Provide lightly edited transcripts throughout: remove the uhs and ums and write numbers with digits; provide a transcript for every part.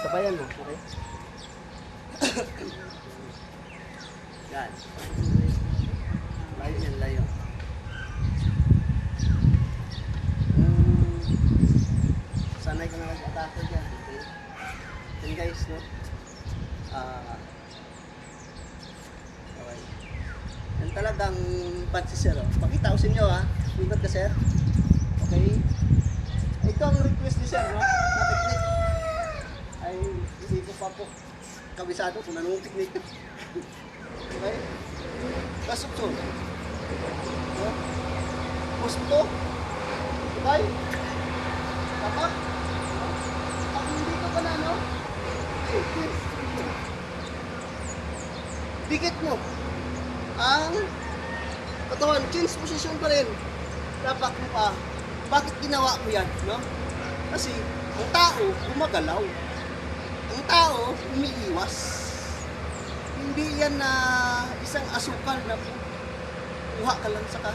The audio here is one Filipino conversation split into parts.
Sabayan mo, okay? Yan. Layo yan, layo. Sanay ka na nag-atake dyan, okay? Yan guys, no? Okay. Yan talagang pansi sir, oh. Pakita ko sa inyo, ha? Ikot ka, sir. Okay? Ito ang request ni sir, no? Na technique. Ay, hindi ko pa po kabisado kung anong technique. Okay? Kasukso. No? Gusto. Okay? Tapak. Pag hindi ko pa na, no? Okay. Dikit mo. Ang katawan, change position pa rin. Tapak mo pa. Bakit ginawa mo yan, no? Kasi ang tao gumagalaw. Ang tao umiiwas. Hindi yan na isang asukal na kuha ka lang sa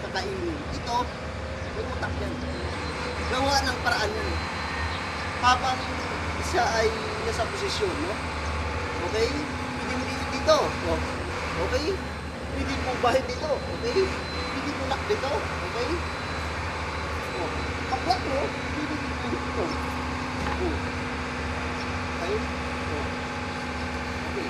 kakainin. Ito, may utak yan. Gawa ng paraan yan. Habang siya ay nasa posisyon, no? Okay? Pwede mo dito. Oh. Okay? Pwede mo bahid dito. Okay? Pwede mo nak dito. Okay? Oh. Pagkat mo, pwede mo dito. Oh. Okay? Oh. Okay.